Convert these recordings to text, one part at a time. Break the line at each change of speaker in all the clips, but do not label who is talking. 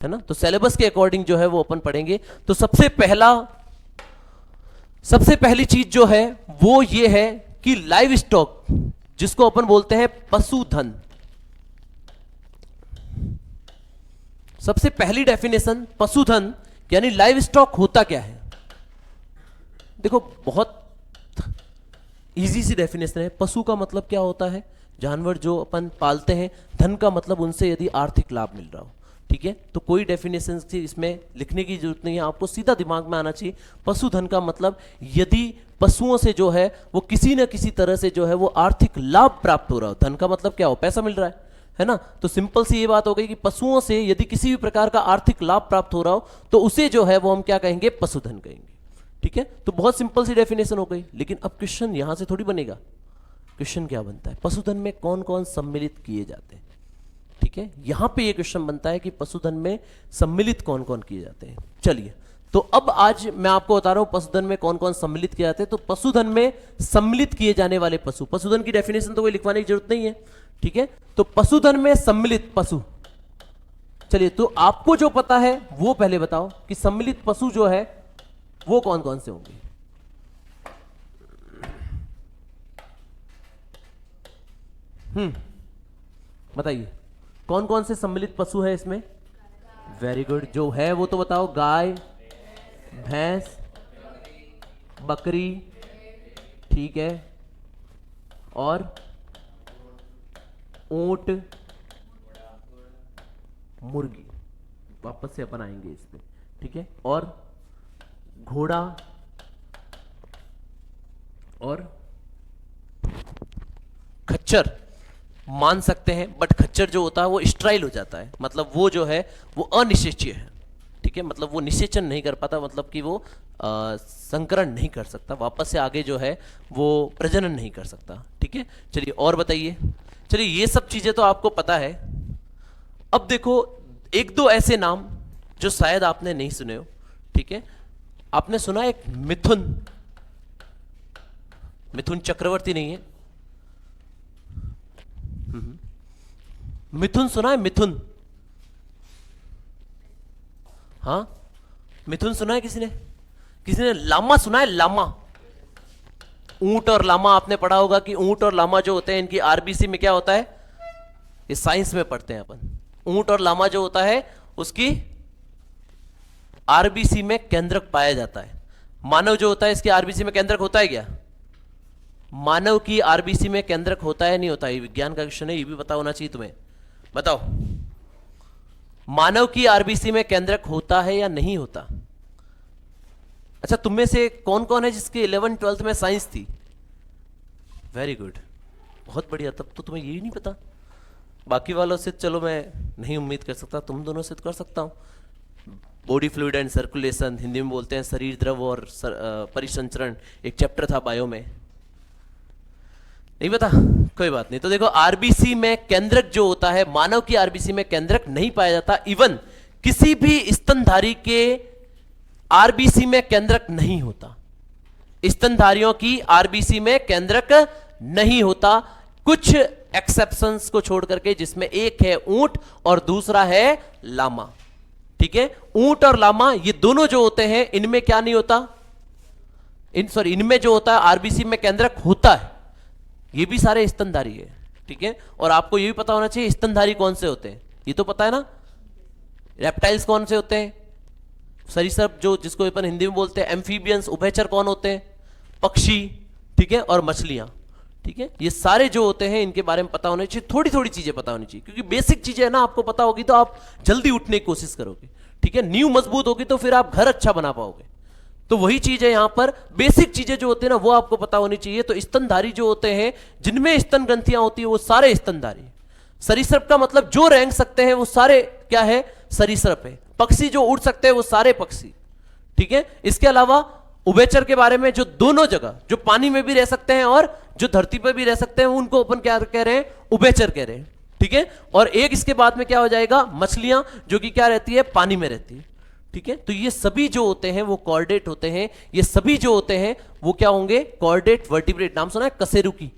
है ना। तो सिलेबस के अकॉर्डिंग जो है वो अपन पढ़ेंगे। तो सबसे पहली चीज जो है वो ये है कि लाइव स्टॉक, जिसको अपन बोलते हैं पशुधन, सबसे पहली डेफिनेशन पशुधन यानी लाइव स्टॉक होता क्या है। देखो बहुत इजी सी डेफिनेशन है। पशु का मतलब क्या होता है, जानवर जो अपन पालते हैं। धन का मतलब उनसे यदि आर्थिक लाभ मिल रहा हो, ठीक है। तो कोई डेफिनेशन इसमें लिखने की जरूरत नहीं है, आपको सीधा दिमाग में आना चाहिए। पशुधन का मतलब यदि पशुओं से जो है वो किसी न किसी तरह से जो है वो आर्थिक लाभ प्राप्त हो रहा हो। धन का मतलब क्या हो, पैसा मिल रहा है ना। तो सिंपल सी ये बात हो गई कि पशुओं से यदि किसी भी प्रकार का आर्थिक लाभ प्राप्त हो रहा हो तो उसे जो है वो हम क्या कहेंगे, पशुधन कहेंगे, ठीक है। तो बहुत सिंपल सी डेफिनेशन हो गई। लेकिन अब क्वेश्चन यहां से थोड़ी बनेगा। क्वेश्चन क्या बनता है, पशुधन में कौन कौन सम्मिलित किए जाते हैं, ठीक है। यहां पे ये क्वेश्चन बनता है कि पशुधन में सम्मिलित कौन कौन किए जाते हैं। चलिए, तो अब आज मैं आपको बता रहा हूं पशुधन में कौन कौन सम्मिलित किए जाते हैं। तो पशुधन में सम्मिलित किए जाने वाले पशु, पशुधन की डेफिनेशन तो कोई लिखवाने की जरूरत नहीं है, ठीक है। तो पशुधन में सम्मिलित पशु, चलिए तो आपको जो पता है वो पहले बताओ कि सम्मिलित पशु जो है वो कौन कौन से होंगे। बताइए कौन कौन से सम्मिलित पशु है इसमें। वेरी गुड, जो है वो तो बताओ। गाय, भैंस, बकरी, ठीक है, और ऊंट, मुर्गी, वापस से अपन आएंगे इस पे, ठीक है, और घोड़ा और खच्चर मान सकते हैं। बट खच्चर जो होता है वो स्ट्राइल हो जाता है, मतलब वो जो है वो अनिषेच्य है, ठीक है। मतलब वो निषेचन नहीं कर पाता, मतलब कि वो संकरण नहीं कर सकता, वापस से आगे जो है वो प्रजनन नहीं कर सकता, ठीक है। चलिए और बताइए। चलिए ये सब चीजें तो आपको पता है। अब देखो एक दो ऐसे नाम जो शायद आपने नहीं सुने हो, ठीक है। आपने सुना एक मिथुन, मिथुन चक्रवर्ती नहीं है, मिथुन सुना है, मिथुन, हाँ मिथुन सुना है किसी ने, किसी ने लामा सुना है, लामा, ऊंट और लामा आपने पढ़ा होगा कि ऊंट और लामा जो होते हैं इनकी आरबीसी में क्या होता है, ये साइंस में पढ़ते हैं अपन। ऊंट और लामा जो होता है उसकी आरबीसी में केंद्रक पाया जाता है। मानव जो होता है इसकी आरबीसी में केंद्रक होता है क्या, मानव की आरबीसी में केंद्रक होता है नहीं होता, ये विज्ञान का क्वेश्चन है, ये भी पता होना चाहिए तुम्हें। बताओ मानव की आरबीसी में केंद्रक होता है या नहीं होता। अच्छा तुम में से कौन कौन है जिसकी 11th 12th में साइंस थी। वेरी गुड, बहुत बढ़िया, तब तो तुम्हें यही नहीं पता। बाकी वालों से चलो मैं नहीं उम्मीद कर सकता, तुम दोनों से तो कर सकता हूं। Body fluid and circulation, Hindi में बोलते हैं शरीर द्रव और परिसंचरण, एक चैप्टर था बायो में, नहीं पता, कोई बात नहीं। तो देखो आरबीसी में केंद्रक जो होता है, मानव की आरबीसी में केंद्रक नहीं पाया जाता। इवन किसी भी स्तनधारी के आरबीसी में केंद्रक नहीं होता, स्तनधारियों की आरबीसी में केंद्रक नहीं होता, कुछ एक्सेप्शंस को छोड़ करके, जिसमें एक है ऊंट और दूसरा है लामा, ठीक है। ऊंट और लामा ये दोनों जो होते हैं इनमें क्या नहीं होता, इनमें जो होता है आरबीसी में केंद्रक होता है, ये भी सारे स्तनधारी है, ठीक है। और आपको ये भी पता होना चाहिए स्तनधारी कौन से होते हैं, ये तो पता है ना। रेप्टाइल्स कौन से होते हैं, सरीसृप जो जिसको अपन हिंदी में बोलते हैं, एम्फीबियंस उभयचर कौन होते हैं, पक्षी, ठीक है, और मछलियां, ठीक है। ये सारे जो होते हैं इनके बारे में पता होना चाहिए, थोड़ी थोड़ी चीजें पता होनी चाहिए, क्योंकि बेसिक चीजें है ना आपको पता होगी तो आप जल्दी उठने की कोशिश करोगे, ठीक है। नींव मजबूत होगी तो फिर आप घर अच्छा बना पाओगे। तो वही चीज है यहां पर, बेसिक चीजें जो होती है ना वो आपको पता होनी चाहिए। तो स्तनधारी जो होते हैं जिनमें स्तन ग्रंथियां होती है वो सारे स्तनधारी। सरीसृप का मतलब जो रेंग सकते हैं वो सारे क्या है, सरीसृप है। पक्षी जो उड़ सकते हैं वो सारे पक्षी, ठीक है। इसके अलावा उभयचर के बारे में, जो दोनों जगह, जो पानी में भी रह सकते हैं और जो धरती पर भी रह सकते हैं, उनको अपन क्या कह रहे हैं, उभयचर कह रहे हैं, ठीक है। और एक इसके बाद में क्या हो जाएगा, मछलियां, जो कि क्या रहती है, पानी में रहती है, ठीक है। तो ये सभी जो होते हैं वो कॉर्डेट होते हैं, ये सभी जो होते हैं वो क्या होंगे, कॉर्डेट वर्टिब्रेट। नाम सुना है कशेरुकी,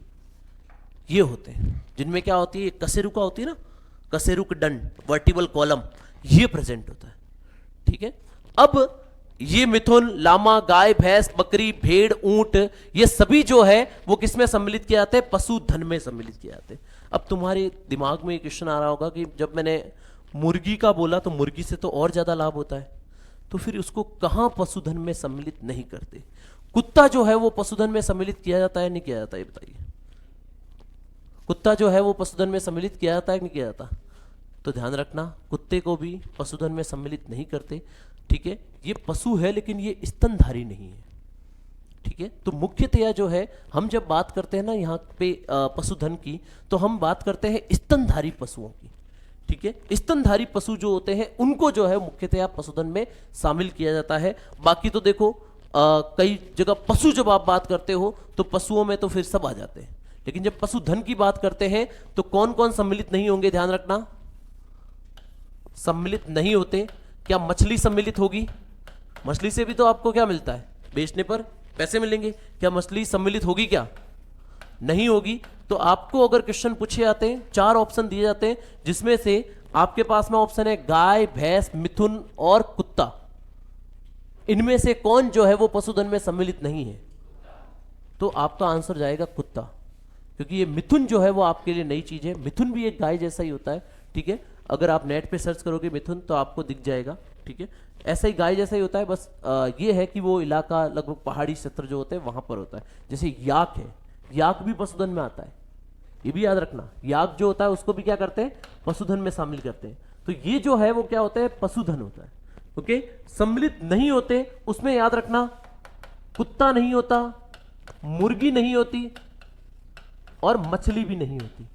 ये होते हैं जिनमें क्या होती है, कशेरुका होती है ना, कशेरुक दंड, वर्टिबल कॉलम, ये प्रेजेंट होता है। ठीक है, अब ये मिथुन, लामा, गाय, भैंस, बकरी, भेड़, ऊंट, ये सभी जो है वो किस में सम्मिलित किए जाते हैं? पशुधन में सम्मिलित किए जाते हैं। अब तुम्हारे दिमाग में ये क्वेश्चन आ रहा होगा कि जब मैंने मुर्गी का बोला तो मुर्गी से तो और ज्यादा लाभ होता है, तो फिर उसको कहां पशुधन में सम्मिलित नहीं करते? कुत्ता जो है वो पशुधन में सम्मिलित किया जाता है नहीं किया जाता, ये बताइए। कुत्ता जो है वो पशुधन में सम्मिलित किया जाता है नहीं किया जाता? तो ध्यान रखना, कुत्ते को भी पशुधन में सम्मिलित नहीं करते। ठीक है, ये पशु है लेकिन ये स्तनधारी नहीं है। ठीक है, तो मुख्यतया जो है हम जब बात करते हैं ना यहाँ पे पशुधन की, तो हम बात करते हैं स्तनधारी पशुओं की। ठीक है, स्तनधारी पशु जो होते हैं उनको जो है मुख्यतया पशुधन में शामिल किया जाता है। बाकी तो देखो कई जगह पशु जब आप बात करते हो तो पशुओं में तो फिर सब आ जाते हैं, लेकिन जब पशुधन की बात करते हैं तो कौन कौन सम्मिलित नहीं होंगे? ध्यान रखना, सम्मिलित नहीं होते। क्या मछली सम्मिलित होगी? मछली से भी तो आपको क्या मिलता है? बेचने पर पैसे मिलेंगे। क्या मछली सम्मिलित होगी? क्या नहीं होगी। तो आपको अगर क्वेश्चन पूछे जाते हैं, 4 ऑप्शन दिए जाते हैं, जिसमें से आपके पास में ऑप्शन है गाय, भैंस, मिथुन और कुत्ता। इनमें से कौन जो है वो पशुधन में सम्मिलित नहीं है? तो आपका आंसर जाएगा कुत्ता, क्योंकि ये मिथुन जो है वो आपके लिए नई चीज है। मिथुन भी एक गाय जैसा ही होता है। ठीक है, अगर आप नेट पे सर्च करोगे मिथुन तो आपको दिख जाएगा। ठीक है, ऐसा ही गाय जैसा ही होता है, बस ये है कि वो इलाका लगभग पहाड़ी क्षेत्र जो होते हैं वहां पर होता है। जैसे याक है, याक भी पशुधन में आता है, ये भी याद रखना। याक जो होता है उसको भी क्या करते हैं? पशुधन में शामिल करते हैं। तो ये जो है वो क्या होता है? पशुधन होता है। ओके, सम्मिलित नहीं होते उसमें याद रखना, कुत्ता नहीं होता, मुर्गी नहीं होती और मछली भी नहीं होती।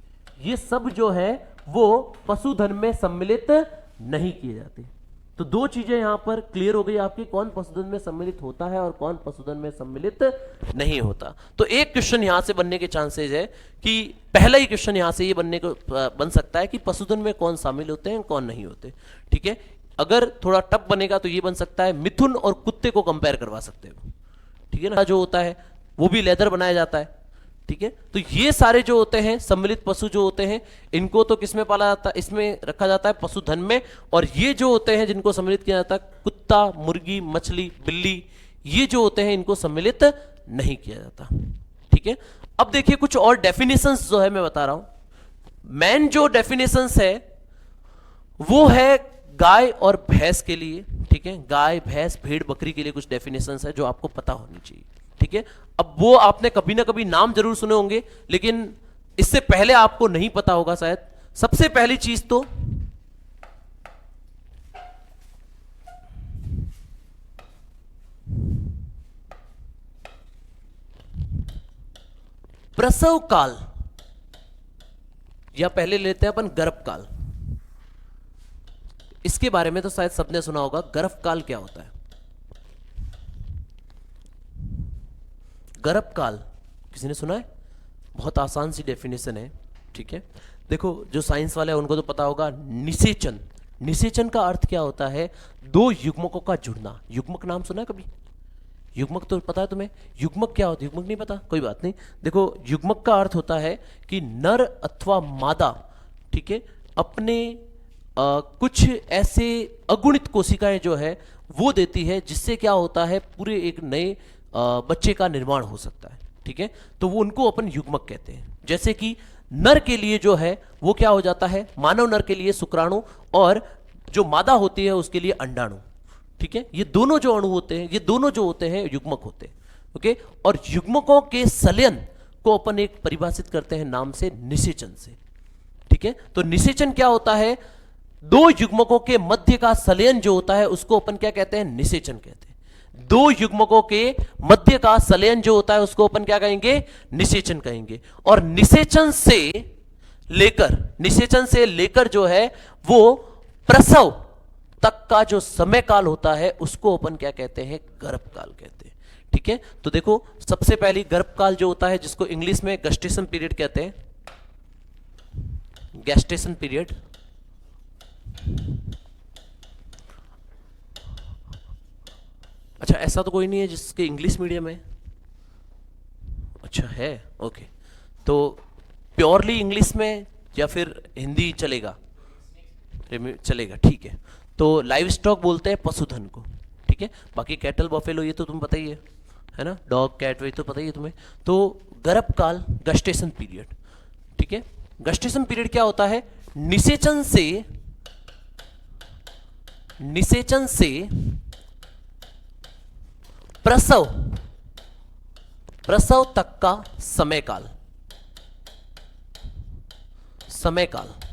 ये सब जो है वो पशुधन में सम्मिलित नहीं किए जाते। तो 2 चीजें यहां पर क्लियर हो गई आपकी, कौन पशुधन में सम्मिलित होता है और कौन पशुधन में सम्मिलित नहीं होता। तो एक क्वेश्चन यहां से बनने के चांसेस है कि पहला ही क्वेश्चन यहां से ये बनने को बन सकता है कि पशुधन में कौन शामिल होते हैं कौन नहीं होते। ठीक है, अगर थोड़ा टफ बनेगा तो ये बन सकता है मिथुन और कुत्ते को कंपेयर करवा सकते हो। ठीक है ना, जो होता है वो भी लेदर बनाया जाता है। ठीक है, तो ये सारे जो होते हैं सम्मिलित पशु जो होते हैं इनको तो किसमें पाला जाता है? इसमें रखा जाता है पशुधन में। और ये जो होते हैं जिनको सम्मिलित किया जाता है, कुत्ता, मुर्गी, मछली, बिल्ली, ये जो होते हैं इनको सम्मिलित नहीं किया जाता। ठीक है, अब देखिए कुछ और डेफिनेशंस जो है मैं बता रहा हूं। मेन जो डेफिनेशंस है वो है गाय और भैंस के लिए। ठीक है, गाय, भैंस, भेड़, बकरी के लिए कुछ डेफिनेशंस है जो आपको पता होनी चाहिए। ठीक है, अब वो आपने कभी ना कभी नाम जरूर सुने होंगे, लेकिन इससे पहले आपको नहीं पता होगा शायद। सबसे पहली चीज तो प्रसव काल, या पहले लेते हैं अपन गर्भकाल। इसके बारे में तो शायद सबने सुना होगा। गर्भकाल क्या होता है? गर्भकाल किसी ने सुना है? बहुत आसान सी डेफिनेशन है। ठीक है, देखो जो साइंस वाले हैं उनको तो पता होगा। निषेचन, निषेचन का अर्थ क्या होता है? 2 युग्मकों का जुड़ना। युग्मक नाम सुना है कभी? युग्मक तो पता है तुम्हें? युग्मक क्या होता है? युग्मक नहीं पता, कोई बात नहीं। देखो युग्मक का अर्थ होता है कि नर अथवा मादा, ठीक है, अपने कुछ ऐसे अगुणित कोशिकाएं जो है वो देती है, जिससे क्या होता है पूरे एक नए बच्चे का निर्माण हो सकता है। ठीक है, तो वो उनको अपन युग्मक कहते हैं। जैसे कि नर के लिए जो है वो क्या हो जाता है? मानव नर के लिए शुक्राणु, और जो मादा होती है उसके लिए अंडाणु। ठीक है, ये दोनों जो अणु होते हैं, ये दोनों जो होते हैं युग्मक होते हैं। ओके, और युग्मकों के संलयन को अपन एक परिभाषित करते हैं नाम से निषेचन से। ठीक है, तो निषेचन क्या होता है? 2 युग्मकों के मध्य का संलयन जो होता है उसको अपन क्या कहते हैं? निषेचन कहते हैं। 2 युग्मकों के मध्य का संलयन जो होता है उसको अपन क्या कहेंगे? निषेचन कहेंगे। और निषेचन से लेकर जो है वो प्रसव तक का जो समय काल होता है उसको अपन क्या कहते हैं? गर्भकाल कहते हैं। ठीक है, तो देखो सबसे पहली गर्भकाल जो होता है जिसको इंग्लिश में गेस्टेशन पीरियड कहते हैं। गेस्टेशन पीरियड, अच्छा ऐसा तो कोई नहीं है जिसके इंग्लिश मीडियम है? अच्छा है, ओके। तो प्योरली इंग्लिश में या फिर हिंदी चलेगा? चलेगा, ठीक है। तो लाइव स्टॉक बोलते हैं पशुधन को, ठीक है। बाकी कैटल बफेलो ये तो तुम्हें पता ही है ना, डॉग कैट वही तो पता ही है तुम्हें। तो गर्भकाल गस्टेशन पीरियड, ठीक है। गस्टेशन पीरियड क्या होता है? निषेचन से प्रसव तक का समय काल,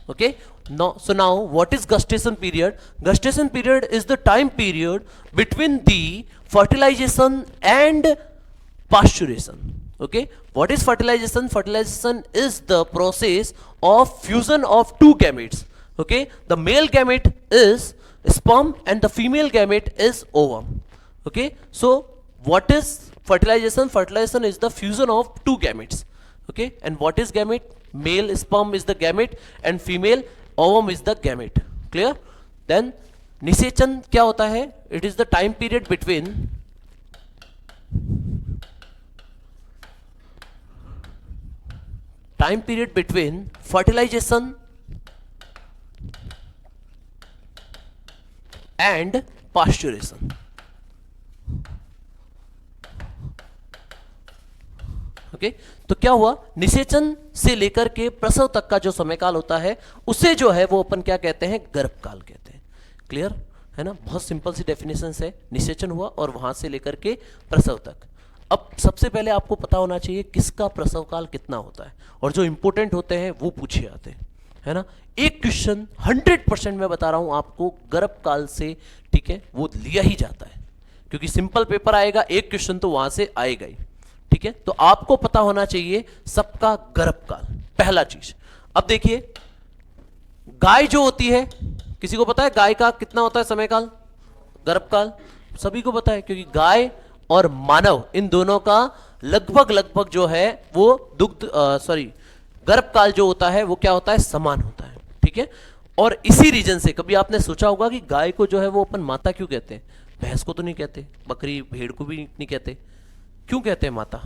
okay. So now what is gestation period? Gestation period is the time period between the fertilization and pasteurization, okay. What is fertilization? Fertilization is the process of fusion of two gametes, okay. The male gamete is sperm and the female gamete is ovum, okay. So what is fertilization? Fertilization is the fusion of two gametes, okay. And what is gamete? Male sperm is the gamete and female ovum is the gamete, clear. Then निषेचन क्या होता है? It is the time period between fertilization and pasteurization, okay. तो क्या हुआ? निषेचन से लेकर के प्रसव तक का जो समय काल होता है उसे जो है वो अपन क्या कहते हैं? गर्भकाल कहते हैं, क्लियर है ना। बहुत सिंपल सी डेफिनेशन है, निषेचन हुआ और वहां से लेकर के प्रसव तक। अब सबसे पहले आपको पता होना चाहिए किसका प्रसव काल कितना होता है, और जो इंपॉर्टेंट होते हैं वो पूछे जाते हैं, है ना। एक क्वेश्चन 100% मैं बता रहा हूं आपको गर्भकाल से, ठीक है, वो लिया ही जाता है, क्योंकि सिंपल पेपर आएगा, एक क्वेश्चन तो वहां से आएगा ही, ठीक है। तो आपको पता होना चाहिए सबका गर्भकाल, पहला चीज। अब देखिए, गाय जो होती है, किसी को पता है गाय का कितना होता है समय काल, गर्भकाल? सभी को पता है, क्योंकि गाय और मानव इन दोनों का लगभग जो है वो गर्भकाल जो होता है वो क्या होता है? समान होता है, ठीक है। और इसी रीजन से कभी आपने सोचा होगा कि गाय को जो है वो अपन माता क्यों कहते हैं? भैंस को तो नहीं कहते, बकरी भेड़ को भी नहीं कहते, क्यों कहते हैं माता?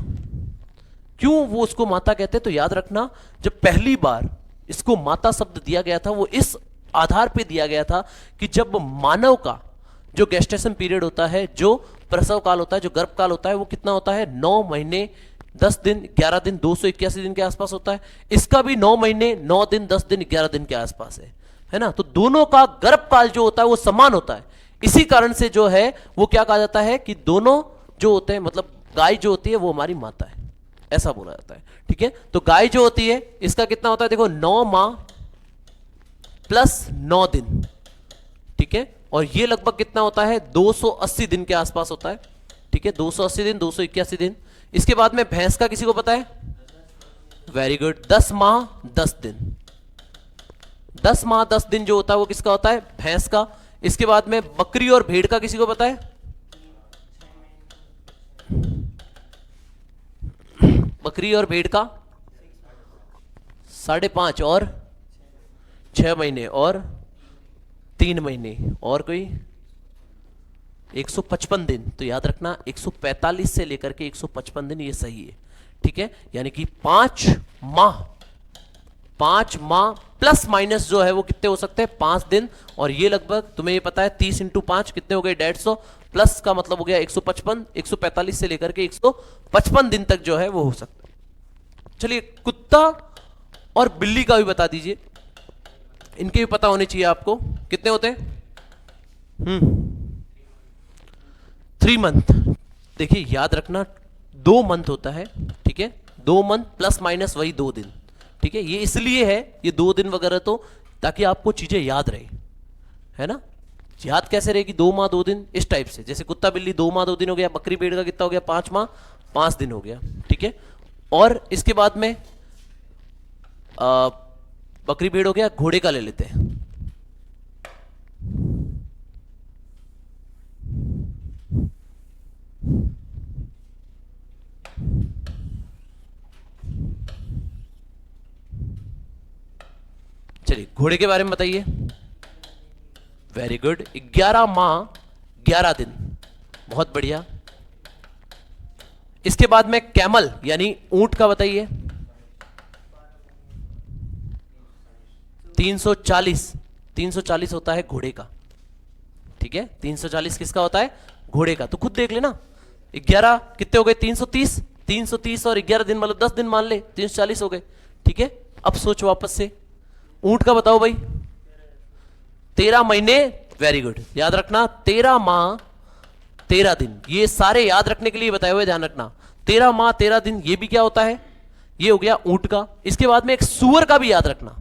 क्यों वो उसको माता कहते हैं? तो याद रखना, जब पहली बार इसको माता शब्द दिया गया था वो इस आधार पे दिया गया था कि जब मानव का जो गेस्टेशन पीरियड होता है, जो प्रसव काल होता है, जो गर्भकाल होता है, वो कितना होता है? 9 महीने 10 दिन 11 दिन 281 दिन के आसपास होता है। इसका भी 9 महीने 9 दिन 10 दिन 11 दिन के आसपास है ना। तो दोनों का गर्भकाल जो होता है वो समान होता है। इसी कारण से जो है वो क्या कहा जाता है कि दोनों जो होते हैं, मतलब गाय जो होती है वो हमारी माता है, ऐसा बोला जाता है, ठीक है। तो गाय जो होती है इसका कितना होता है? देखो, 9 माह प्लस 9 दिन, ठीक है। और ये लगभग कितना होता है? 280 दिन के आसपास होता है, ठीक है। 280 दिन 281 दिन। इसके बाद में भैंस का किसी को पता है? वेरी गुड, 10 माह 10 दिन। 10 माह 10 दिन जो होता है वो किसका होता है? भैंस का। इसके बाद में बकरी और भेड़ का किसी को पता है? बकरी और भेड़ का 5.5 और 6 महीने और 3 महीने और कोई 155 दिन। तो याद रखना 145 से लेकर के 155 दिन ये सही है, ठीक है। यानी कि 5 माह प्लस माइनस जो है वो कितने हो सकते हैं? 5 दिन। और ये लगभग तुम्हें ये पता है 30 × 5 कितने हो गए? 150 प्लस का मतलब हो गया 155। 145 से लेकर के 155 दिन तक जो है वो हो सकता है। चलिए, कुत्ता और बिल्ली का भी बता दीजिए, इनके भी पता होने चाहिए आपको, कितने होते हैं? 3 मंथ। देखिए याद रखना 2 मंथ होता है, ठीक है। 2 मंथ प्लस माइनस वही 2 दिन, ठीक है। ये इसलिए है ये 2 दिन वगैरह, तो ताकि आपको चीजें याद रहे, है ना। याद कैसे रहेगी? 2 माह 2 दिन, इस टाइप से। जैसे कुत्ता बिल्ली 2 माह 2 दिन हो गया, बकरी भेड़ का कितना हो गया? 5 माह 5 दिन हो गया, ठीक है। और इसके बाद में बकरी भेड़ हो गया, घोड़े का ले लेते हैं। चलिए, घोड़े के बारे में बताइए। वेरी गुड, 11 माह 11 दिन, बहुत बढ़िया। इसके बाद में कैमल यानी ऊंट का बताइए। 340 340 होता है घोड़े का, ठीक है, 340 किसका होता है? घोड़े का। तो खुद देख लेना, 11 कितने हो गए? 330, 330 और 11 दिन मतलब 10 दिन मान ले, 340 हो गए, ठीक है। अब सोच वापस से, ऊंट का बताओ भाई, 13 महीने, वेरी गुड, याद रखना, 13 माह 13 दिन, ये सारे याद रखने के लिए बताए हुए, ध्यान रखना, 13 माह 13 दिन, ये भी क्या होता है? ये हो गया ऊंट का। इसके बाद में एक सूअर का भी याद रखना।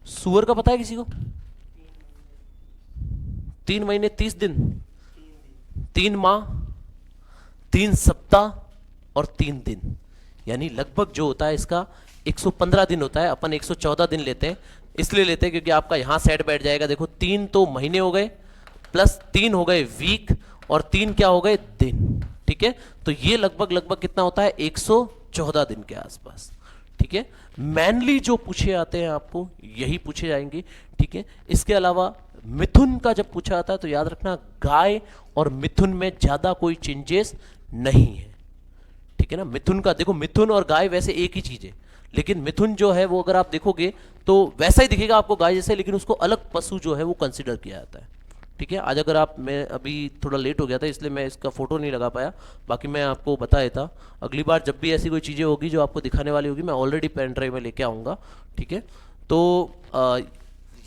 सूअर का पता है किसी को? 3 महीने 30 दिन, 3 माह 3 सप्ताह और 3 दिन, यानी लगभग जो होता है इसका 115 दिन होता है। अपन 114 दिन लेते हैं, इसलिए लेते हैं क्योंकि आपका यहां सेट बैठ जाएगा। देखो 3 तो महीने हो गए, प्लस 3 हो गए वीक, और 3 क्या हो गए? दिन, ठीक है। तो ये लगभग लगभग कितना होता है? 114 दिन के आसपास, ठीक है। मैनली जो पूछे आते हैं आपको यही पूछे जाएंगे, ठीक है। इसके अलावा मिथुन का जब पूछा आता है तो याद रखना, गाय और मिथुन में ज्यादा कोई चेंजेस नहीं है, ठीक है ना। मिथुन का देखो, मिथुन और गाय वैसे एक ही चीज है, लेकिन मिथुन जो है वो अगर आप देखोगे तो वैसा ही दिखेगा आपको गाय जैसे, लेकिन उसको अलग पशु जो है वो कंसिडर किया जाता है, ठीक है। आज अगर आप, मैं अभी थोड़ा लेट हो गया था इसलिए मैं इसका फोटो नहीं लगा पाया, बाकी मैं आपको बता देता। अगली बार जब भी ऐसी कोई चीज़ें होगी जो आपको दिखाने वाली होगी, मैं ऑलरेडी पेन ड्राइव में लेके आऊँगा, ठीक है। तो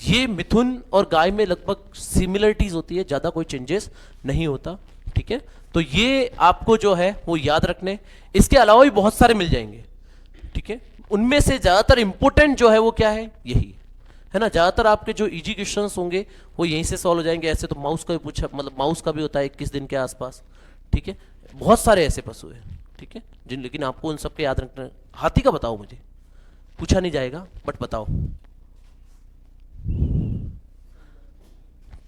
ये मिथुन और गाय में लगभग सिमिलरिटीज होती है, ज़्यादा कोई चेंजेस नहीं होता, ठीक है। तो ये आपको जो है वो याद रखने, इसके अलावा भी बहुत सारे मिल जाएंगे, ठीक है। उनमें से ज़्यादातर इंपॉर्टेंट जो है वो क्या है? यही है ना। ज़्यादातर आपके जो इजी क्वेश्चंस होंगे वो यहीं से सॉल्व हो जाएंगे। ऐसे तो माउस का भी पूछा, मतलब माउस का भी होता है 21 दिन के आसपास, ठीक है। बहुत सारे ऐसे पशु हैं, ठीक है, जिन, लेकिन आपको उन सबके याद रखना। हाथी का बताओ, मुझे पूछा नहीं जाएगा बट बताओ।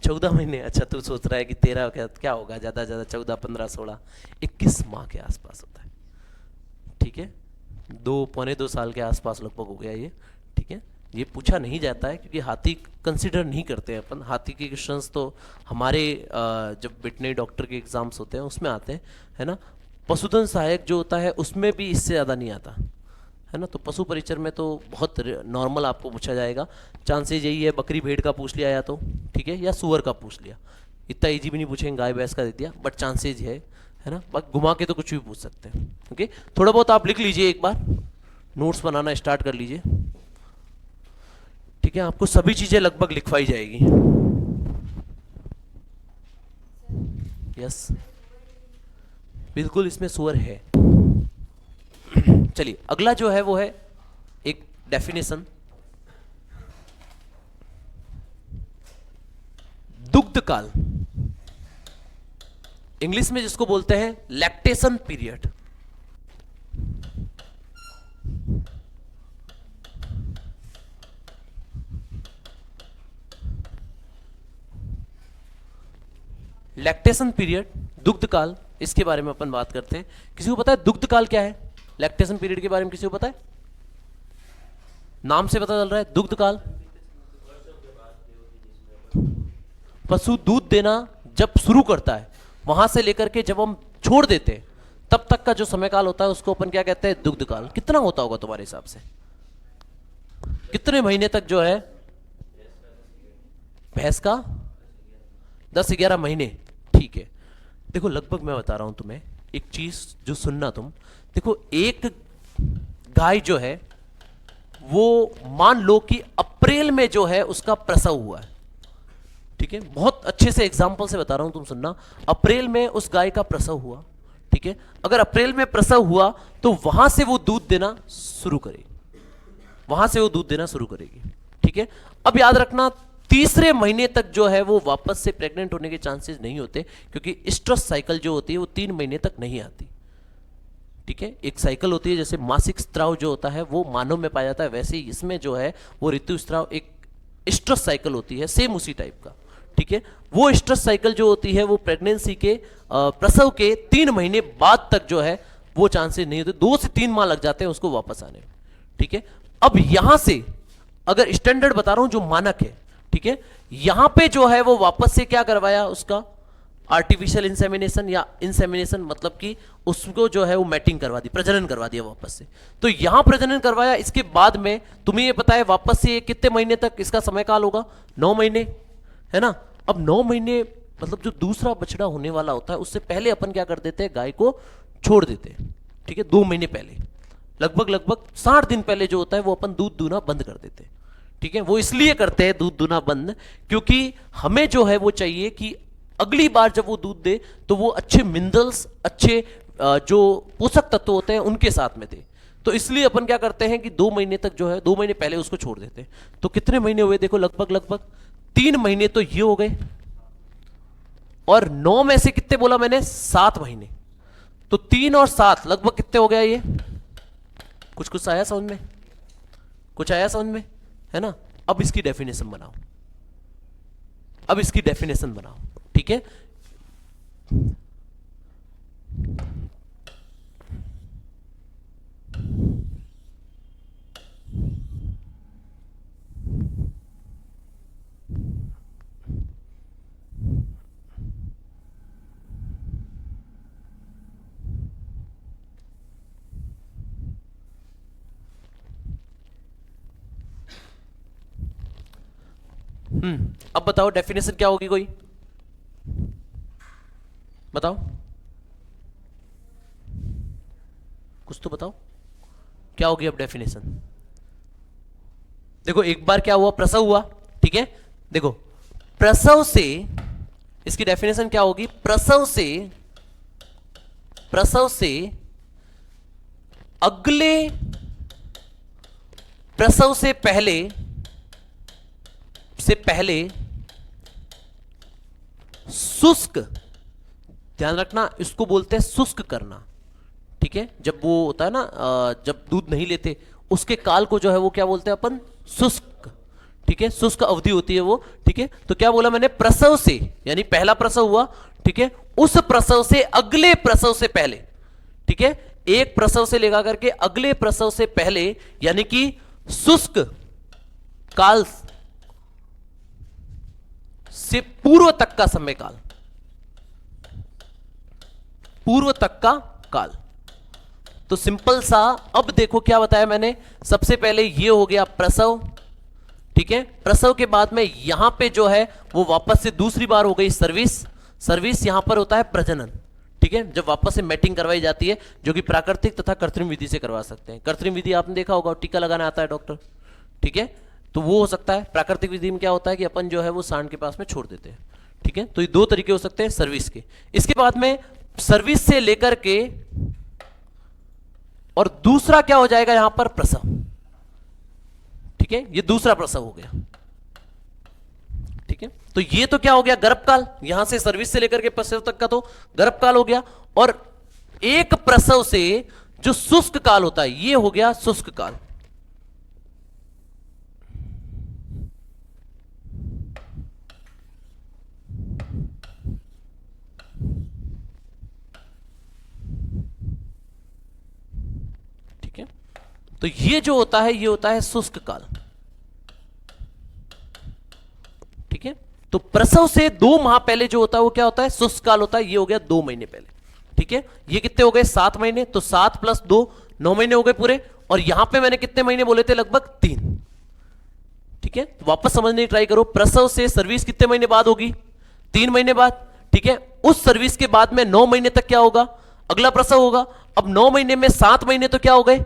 14 महीने, अच्छा तू सोच रहा है कि 13 क्या होगा, ज़्यादा ज़्यादा 14, 15, 16, 21 माह के आसपास होता है, ठीक है। 2 पौने 2 साल के आसपास लगभग हो गया ये, ठीक है। ये पूछा नहीं जाता है क्योंकि हाथी कंसिडर नहीं करते हैं अपन। हाथी के क्वेश्चंस तो हमारे जब वेटनरी डॉक्टर के एग्जाम्स होते हैं उसमें आते हैं, है ना। पशुधन सहायक जो होता है उसमें भी इससे ज़्यादा नहीं आता, है ना। तो पशु परिचर में तो बहुत नॉर्मल आपको पूछा जाएगा। चांसेज यही है, बकरी भेड़ का पूछ लिया या तो, ठीक है, या सुअर का पूछ लिया। इतना इजी भी नहीं पूछेंगे, गाय भैंस का दे दिया, बट चांसेज है ना। बाकी घुमा के तो कुछ भी पूछ सकते हैं, ओके। थोड़ा बहुत आप लिख लीजिए, एक बार नोट्स बनाना स्टार्ट कर लीजिए, ठीक है। आपको सभी चीजें लगभग लिखवाई जाएगी। यस, बिल्कुल इसमें सुअर है। चलिए अगला जो है वो है एक डेफिनेशन, दुग्ध काल, इंग्लिश में जिसको बोलते हैं लैक्टेशन पीरियड। लैक्टेशन पीरियड, दुग्ध काल, इसके बारे में अपन बात करते हैं। किसी को पता है दुग्ध काल क्या है? लैक्टेशन पीरियड के बारे में किसी को पता है? नाम से पता चल रहा है, दुग्ध काल। पशु दूध देना जब शुरू करता है, वहां से लेकर के जब हम छोड़ देते हैं तब तक का जो समय काल होता है उसको अपन क्या कहते हैं? दुग्ध काल। कितना होता होगा तुम्हारे हिसाब से? कितने महीने तक जो है भैंस का? 10-11 महीने, ठीक है। देखो लगभग मैं बता रहा हूं तुम्हें एक चीज जो सुनना तुम। देखो एक गाय जो है वो मान लो कि अप्रैल में जो है उसका प्रसव हुआ है, ठीक है। बहुत अच्छे से एग्जांपल से बता रहा हूं, तुम सुनना। अप्रैल में उस गाय का प्रसव हुआ, ठीक है। अगर अप्रैल में प्रसव हुआ तो वहां से वो दूध देना शुरू करेगी, वहां से वो दूध देना शुरू करेगी, ठीक है। अब याद रखना, तीसरे महीने तक जो है वो वापस से प्रेग्नेंट होने के चांसेस नहीं होते, क्योंकि स्ट्रेस साइकिल जो होती है वो 3 महीने तक नहीं आती, ठीक है। एक साइकिल होती है, जैसे मासिक स्त्राव जो होता है वो मानव में पाया जाता है, वैसे ही इसमें जो है वो ऋतुस्राव एक स्ट्रेस साइकिल होती है, सेम उसी टाइप का, ठीक है। वो स्ट्रेस साइकिल जो होती है वो प्रेगनेंसी के प्रसव के 3 महीने बाद तक जो है वो चांसेस नहीं होते, 2 से 3 माह लग जाते हैं उसको वापस आने में, ठीक है। अब यहां से अगर स्टैंडर्ड बता रहा हूं जो मानक है, ठीक है, यहां पे जो है वो वापस से क्या करवाया, उसका आर्टिफिशियल इंसेमिनेशन या इंसेमिनेशन, मतलब कि उसको जो है वो मैटिंग करवा दी, प्रजनन करवा दिया वापस से। तो यहां प्रजनन करवाया, इसके बाद में तुम्हें ये पता है वापस से कितने महीने तक इसका समय काल होगा, 9 महीने, है ना। अब 9 महीने मतलब जो दूसरा बछड़ा होने वाला होता है उससे पहले अपन क्या कर देते हैं, गाय को छोड़ देते हैं, ठीक है। 2 महीने पहले, लगभग 60 दिन पहले जो होता है वो अपन दूध दूना बंद कर देते हैं, ठीक है। वो इसलिए करते हैं दूध दूना बंद, क्योंकि हमें जो है वो चाहिए कि अगली बार जब वो दूध दे तो वो अच्छे मिनरल्स, अच्छे जो पोषक तत्व होते हैं उनके साथ में दे। तो इसलिए अपन क्या करते हैं कि 2 महीने तक जो है, 2 महीने पहले उसको छोड़ देते हैं। तो कितने महीने हुए देखो, लगभग 3 महीने तो ये हो गए, और 9 में से कितने बोला मैंने, 7 महीने। तो 3 और 7 लगभग कितने हो गया ये, कुछ आया समझ में, कुछ आया समझ में, है ना। अब इसकी डेफिनेशन बनाओ, अब इसकी डेफिनेशन बनाओ, ठीक है। अब बताओ डेफिनेशन क्या होगी, कोई बताओ, कुछ तो बताओ क्या होगी अब डेफिनेशन। देखो एक बार क्या हुआ, प्रसव हुआ, ठीक है। देखो प्रसव से, इसकी डेफिनेशन क्या होगी, प्रसव से अगले प्रसव से पहले शुष्क, ध्यान रखना इसको बोलते हैं शुष्क करना, ठीक है। जब वो होता है ना, जब दूध नहीं लेते उसके काल को जो है वो क्या बोलते हैं अपन, शुष्क, ठीक है। शुष्क अवधि होती है वो, ठीक है। तो क्या बोला मैंने, प्रसव से, यानी पहला प्रसव हुआ, ठीक है, उस प्रसव से अगले प्रसव से पहले, ठीक है। एक प्रसव से लेकर करके अगले प्रसव से पहले, यानी कि शुष्क काल से पूर्व तक का समय काल, पूर्व तक का काल। तो सिंपल सा, अब देखो क्या बताया मैंने, सबसे पहले ये हो गया प्रसव, ठीक है। प्रसव के बाद में यहां पे जो है वो वापस से दूसरी बार हो गई सर्विस यहां पर होता है प्रजनन, ठीक है। जब वापस से मैटिंग करवाई जाती है, जो कि प्राकृतिक तथा कृत्रिम विधि से करवा सकते हैं। कृत्रिम विधि आपने देखा होगा, टीका लगाना आता है डॉक्टर, ठीक है, तो वो हो सकता है। प्राकृतिक विधि में क्या होता है कि अपन जो है वो सांड के पास में छोड़ देते हैं, ठीक है। तो ये 2 तरीके हो सकते हैं सर्विस के। इसके बाद में सर्विस से लेकर के, और दूसरा क्या हो जाएगा यहां पर, प्रसव, ठीक है। ये दूसरा प्रसव हो गया, ठीक है। तो ये तो क्या हो गया, गर्भकाल, यहां से सर्विस से लेकर के प्रसव तक का तो गर्भकाल हो गया। और एक प्रसव से जो शुष्क काल होता है ये हो गया शुष्क काल, ठीक है। तो ये जो होता है ये होता है शुष्क काल, ठीक है। तो प्रसव से 2 माह पहले जो होता है वो क्या होता है, शुष्क काल होता है। ये हो गया 2 महीने पहले, ठीक है। ये कितने हो गए, 7 महीने, तो 7 + 2 9 महीने हो गए पूरे। और यहां पे मैंने कितने महीने बोले थे, लगभग 3, ठीक है। तो वापस समझने की ट्राई करो, प्रसव से सर्विस कितने महीने बाद होगी, 3 महीने बाद, ठीक है। उस सर्विस के बाद में 9 महीने तक क्या होगा, अगला प्रसव होगा। अब 9 महीने में 7 महीने तो क्या हो गए,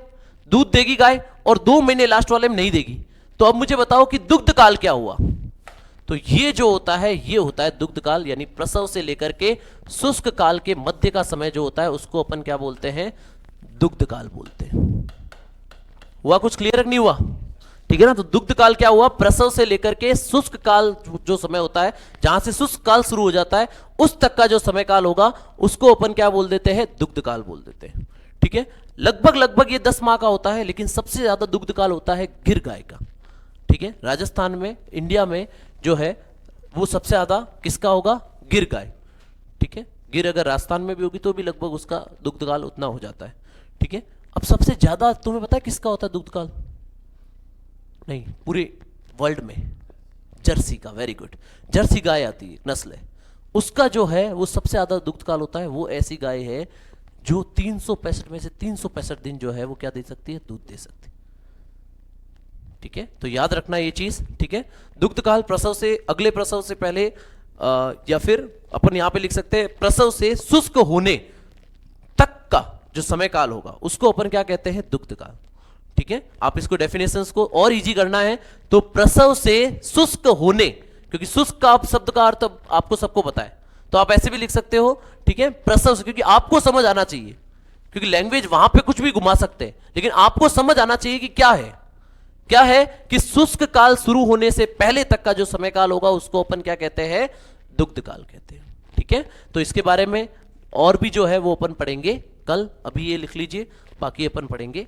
दूध देगी गाय, और 2 महीने लास्ट वाले में नहीं देगी। तो अब मुझे बताओ कि दुग्ध काल क्या हुआ। तो ये जो होता है ये होता है दुग्ध काल, यानी प्रसव से लेकर के शुष्क काल के मध्य का समय जो होता है उसको अपन क्या बोलते हैं, दुग्ध काल बोलते हैं। हुआ कुछ क्लियर नहीं हुआ, ठीक है ना। तो दुग्ध काल क्या हुआ, प्रसव से लेकर के शुष्क काल जो समय होता है, जहां से शुष्क काल शुरू हो जाता है उस तक का जो समय काल होगा उसको अपन क्या बोल देते हैं, दुग्ध काल बोल देते हैं, ठीक है। लगभग ये 10 माह का होता है, लेकिन सबसे ज्यादा दुग्ध काल होता है गिर गाय का, ठीक है। राजस्थान में, इंडिया में जो है वो सबसे ज्यादा किसका होगा, गिर गाय, ठीक है। गिर अगर राजस्थान में भी होगी तो भी लगभग उसका दुग्ध काल उतना हो जाता है, ठीक है। अब सबसे ज्यादा तुम्हें पता है किसका होता है दुग्ध काल, नहीं पूरे वर्ल्ड में, जर्सी का, वेरी गुड, जर्सी गाय आती है, नस्ल है, उसका जो है वो सबसे ज्यादा दुग्ध काल होता है। वो ऐसी गाय है जो 365 में से 365 दिन जो है वो क्या दे सकती है, दूध दे सकती है। ठीक है, तो याद रखना ये चीज। ठीक है, दुग्ध काल प्रसव से अगले प्रसव से पहले या फिर अपन यहां पे लिख सकते हैं प्रसव से शुष्क होने तक का जो समय काल होगा उसको अपन क्या कहते हैं, दुग्ध काल। ठीक है, आप इसको डेफिनेशंस को और इजी करना है तो प्रसव से शुष्क होने, क्योंकि शुष्क का शब्द का अर्थ आपको सबको पता है, तो आप ऐसे भी लिख सकते हो। ठीक है, प्रसव से, क्योंकि आपको समझ आना चाहिए, क्योंकि लैंग्वेज वहां पे कुछ भी घुमा सकते हैं, लेकिन आपको समझ आना चाहिए कि क्या है कि शुष्क काल शुरू होने से पहले तक का जो समय काल होगा उसको अपन क्या कहते हैं, दुग्ध काल कहते हैं। ठीक है, तो इसके बारे में और भी जो है वो अपन पढ़ेंगे कल। अभी ये लिख लीजिए, बाकी अपन पढ़ेंगे